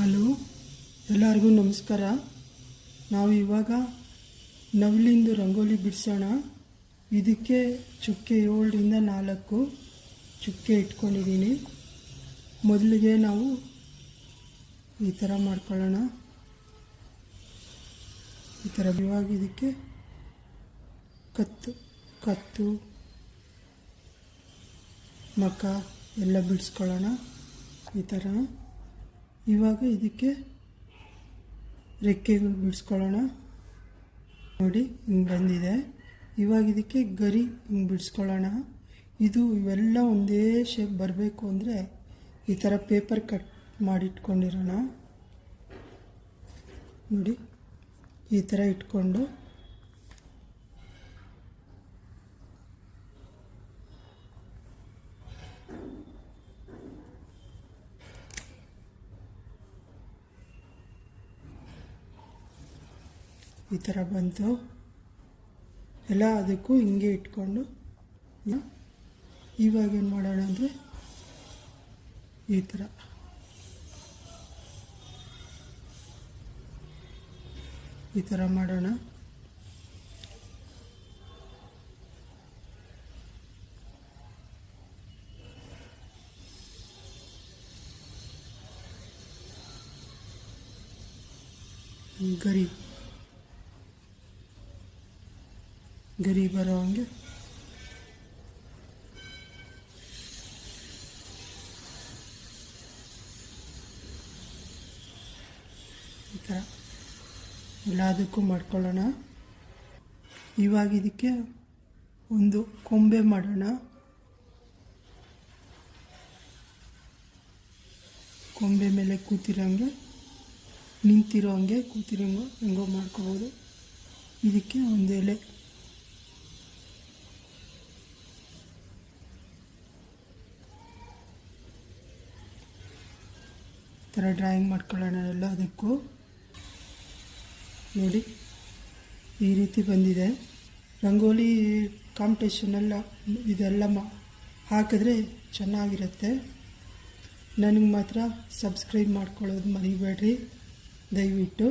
Hello, ಎಲ್ಲರಿಗೂ ನಮಸ್ಕಾರ. ನಾವು ಇವಾಗ ನವಿಲಿಂದು ರಂಗೋಲಿ ಬಿಡಿಸೋಣ. ಇದಕ್ಕೆ ಚುಕ್ಕೆ 7ರಿಂದ 4 ಚುಕ್ಕೆ ಇಟ್ಕೊಂಡಿದ್ದೀನಿ. ಮೊದಲಿಗೆ ನಾವು ಈ ಥರ ಮಾಡ್ಕೊಳ್ಳೋಣ. ಈ ಥರ ಇವಾಗ ಇದಕ್ಕೆ ಕತ್ತು ಮಕ ಎಲ್ಲ ಬಿಡಿಸ್ಕೊಳ್ಳೋಣ. ಈ ಥರ ಇವಾಗ ಇದಕ್ಕೆ ರೆಕ್ಕೆಗಳು ಬಿಡಿಸ್ಕೊಳ್ಳೋಣ. ನೋಡಿ, ಹಿಂಗೆ ಬಂದಿದೆ. ಇವಾಗ ಇದಕ್ಕೆ ಗರಿ ಹಿಂಗೆ ಬಿಡಿಸ್ಕೊಳ್ಳೋಣ. ಇವೆಲ್ಲ ಒಂದೇ ಶೇಪ್ ಬರಬೇಕು ಅಂದರೆ ಈ ಥರ ಪೇಪರ್ ಕಟ್ ಮಾಡಿಟ್ಕೊಂಡಿರೋಣ. ನೋಡಿ, ಈ ಥರ ಇಟ್ಕೊಂಡು ಈ ಥರ ಬಂತು. ಎಲ್ಲ ಅದಕ್ಕೂ ಹಿಂಗೆ ಇಟ್ಕೊಂಡು ಇವಾಗ ಏನು ಮಾಡೋಣ ಅಂದರೆ ಈ ಥರ ಮಾಡೋಣ. ಗರಿ ಬರೋ ಹಂಗೆ ಈ ಥರ ಎಲ್ಲದಕ್ಕೂ ಮಾಡ್ಕೊಳ್ಳೋಣ. ಇವಾಗ ಇದಕ್ಕೆ ಒಂದು ಕೊಂಬೆ ಮಾಡೋಣ. ಕೊಂಬೆ ಮೇಲೆ ಕೂತಿರೋಂಗೆ, ನಿಂತಿರೋ ಹಂಗೆ, ಕೂತಿರೋಂಗೋ ಹೆಂಗೋ ಮಾಡ್ಕೋಬೋದು. ಇದಕ್ಕೆ ಒಂದು ಎಲೆ ಥರ ಡ್ರಾಯಿಂಗ್ ಮಾಡ್ಕೊಳ್ಳೋಣ. ಎಲ್ಲ ಅದಕ್ಕೂ ನೋಡಿ ಈ ರೀತಿ ಬಂದಿದೆ. ರಂಗೋಲಿ ಕಾಂಪಿಟೇಷನೆಲ್ಲ ಇದೆಲ್ಲ ಹಾಕಿದ್ರೆ ಚೆನ್ನಾಗಿರುತ್ತೆ. ನನಗೆ ಮಾತ್ರ ಸಬ್ಸ್ಕ್ರೈಬ್ ಮಾಡ್ಕೊಳ್ಳೋದು ಮರಿಬೇಡ್ರಿ ದಯವಿಟ್ಟು.